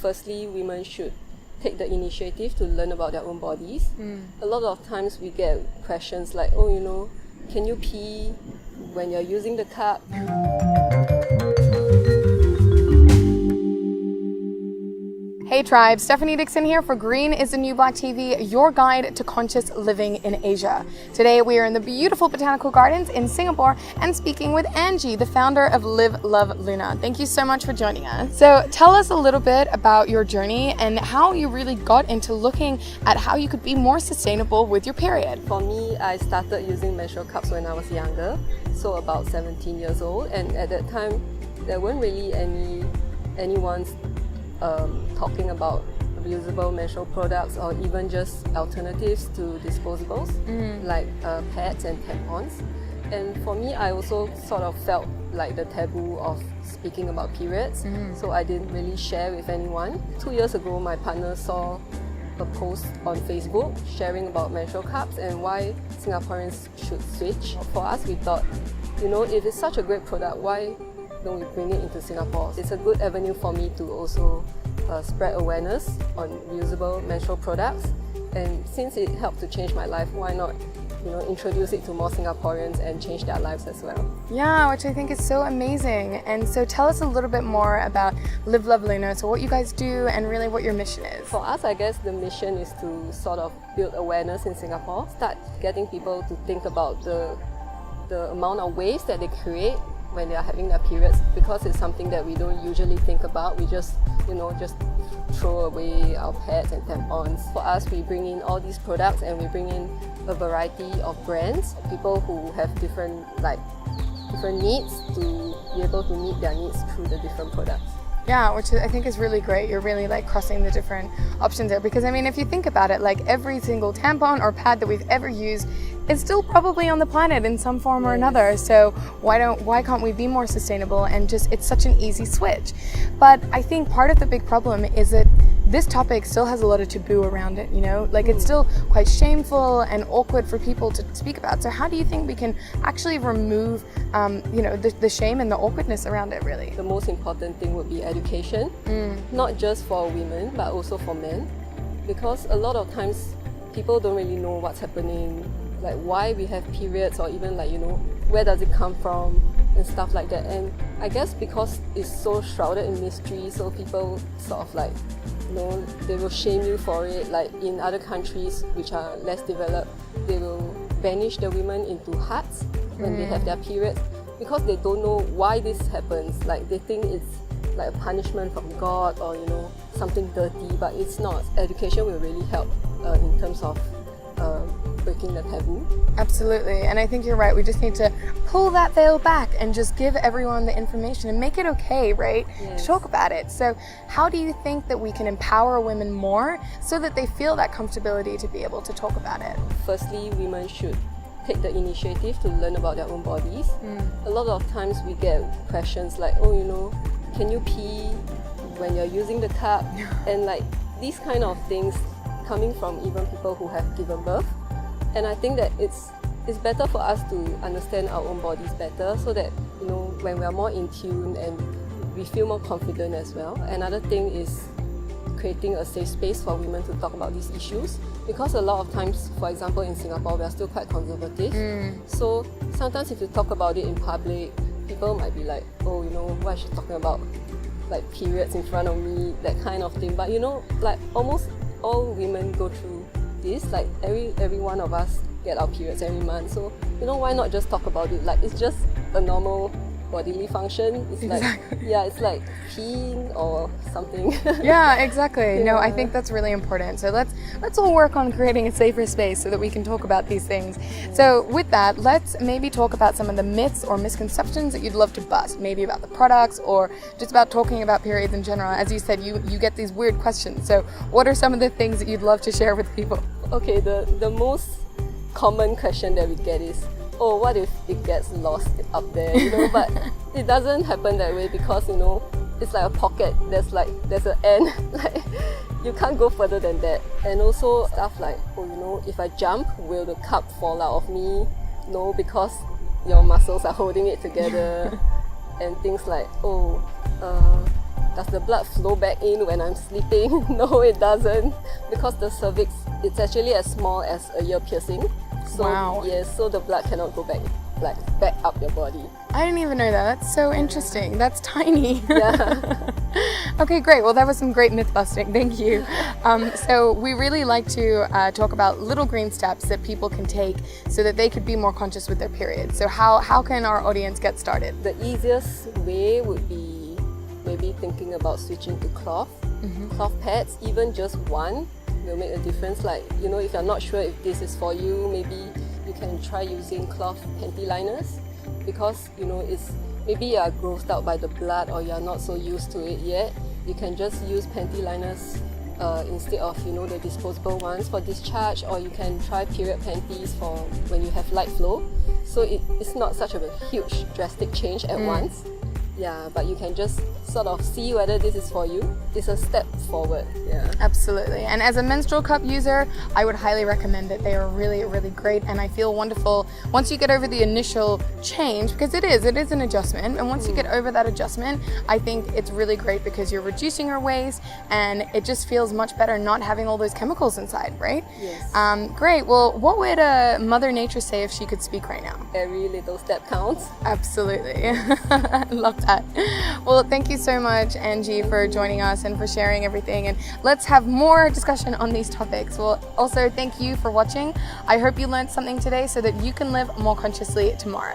firstly, women should take the initiative to learn about their own bodies. A lot of times we get questions like, oh, can you pee when you're using the cup? Hey Tribe, Stephanie Dixon here for Green is the New Black TV, your guide to conscious living in Asia. Today we are in the beautiful botanical gardens in Singapore and speaking with Angie, the founder of Live Love Luna. Thank you so much for joining us. So tell us a little bit about your journey and how you really got into looking at how you could be more sustainable with your period. For me, I started using menstrual cups when I was younger, so about 17 years old, and at that time there weren't really anyone talking about reusable menstrual products or even just alternatives to disposables like pads and tampons. And for me, I also sort of felt like the taboo of speaking about periods, so I didn't really share with anyone. 2 years ago, my partner saw a post on Facebook sharing about menstrual cups and why Singaporeans should switch. For us, we thought, if it's such a great product, why don't we bring it into Singapore? It's a good avenue for me to also spread awareness on reusable menstrual products, and since it helped to change my life, why not introduce it to more Singaporeans and change their lives as well. Yeah, which I think is so amazing. And so tell us a little bit more about Live Love Luna, so what you guys do and really what your mission is. For us, I guess the mission is to sort of build awareness in Singapore, start getting people to think about the amount of waste that they create when they are having their periods, because it's something that we don't usually think about. We just throw away our pads and tampons. For us, we bring in all these products and we bring in a variety of brands, people who have different needs, to be able to meet their needs through the different products. Yeah, which I think is really great. You're really crossing the different options there, because I mean, if you think about it, every single tampon or pad that we've ever used is still probably on the planet in some form or another. So why can't we be more sustainable and it's such an easy switch? But I think part of the big problem is that this topic still has a lot of taboo around it, it's still quite shameful and awkward for people to speak about. So how do you think we can actually remove the shame and the awkwardness around it, really? The most important thing would be education, not just for women but also for men, because a lot of times people don't really know what's happening, like why we have periods, or even where does it come from and stuff like that. And I guess because it's so shrouded in mystery, so people sort of they will shame you for it. Like in other countries which are less developed, they will banish the women into huts when they have their periods, because they don't know why this happens. Like they think it's like a punishment from God or something dirty, but it's not. Education will really help in terms of breaking the taboo. Absolutely, and I think you're right. We just need to pull that veil back and just give everyone the information and make it okay, right? Yes. To talk about it. So how do you think that we can empower women more so that they feel that comfortability to be able to talk about it? Firstly, women should take the initiative to learn about their own bodies. A lot of times we get questions like, can you pee when you're using the cup? And these kind of things coming from even people who have given birth. And I think that it's better for us to understand our own bodies better, so that when we are more in tune and we feel more confident as well. Another thing is creating a safe space for women to talk about these issues, because a lot of times, for example in Singapore, we are still quite conservative. So sometimes if you talk about it in public, people might be like, why is she talking about periods in front of me, that kind of thing. But almost all women go through this. Every one of us get our periods every month, so why not just talk about it? It's just a normal bodily function. It's exactly. It's like peeing or something. Yeah, exactly. No, I think that's really important. So let's all work on creating a safer space so that we can talk about these things. So with that, let's maybe talk about some of the myths or misconceptions that you'd love to bust, maybe about the products or just about talking about periods in general. As you said, you get these weird questions. So what are some of the things that you'd love to share with people? Okay, the most common question that we get is, what if it gets lost up there, but it doesn't happen that way, because it's like a pocket. There's an end, you can't go further than that. And also stuff like, if I jump, will the cup fall out of me? No, because your muscles are holding it together. And things like, does the blood flow back in when I'm sleeping? No, it doesn't, because the cervix, it's actually as small as a ear piercing. So Wow. yes, so the blood cannot go back up your body. I didn't even know that. That's so interesting. That's tiny. Yeah. Okay, great. Well, that was some great myth busting. Thank you. So we really like to talk about little green steps that people can take so that they could be more conscious with their period. So how can our audience get started? The easiest way would be maybe thinking about switching to cloth. Cloth pads, even just one, will make a difference. Like, you know, if you're not sure if this is for you, maybe you can try using cloth panty liners, because, you know, it's maybe you are grossed out by the blood or you're not so used to it yet. You can just use panty liners instead of, you know, the disposable ones for discharge, or you can try period panties for when you have light flow. So it's not such a huge drastic change at once. Yeah, but you can just sort of see whether this is for you. It's a step forward. Yeah. Absolutely. And as a menstrual cup user, I would highly recommend it. They are really, really great, and I feel wonderful once you get over the initial change, because it is an adjustment. And once you get over that adjustment, I think it's really great because you're reducing your waste, and it just feels much better not having all those chemicals inside, right? Yes. Great. Well, what would Mother Nature say if she could speak right now? Every little step counts. Absolutely. Love that. Well, thank you so much, Angie, for joining us and for sharing everything. And let's have more discussion on these topics. Well, also, thank you for watching. I hope you learned something today so that you can live more consciously tomorrow.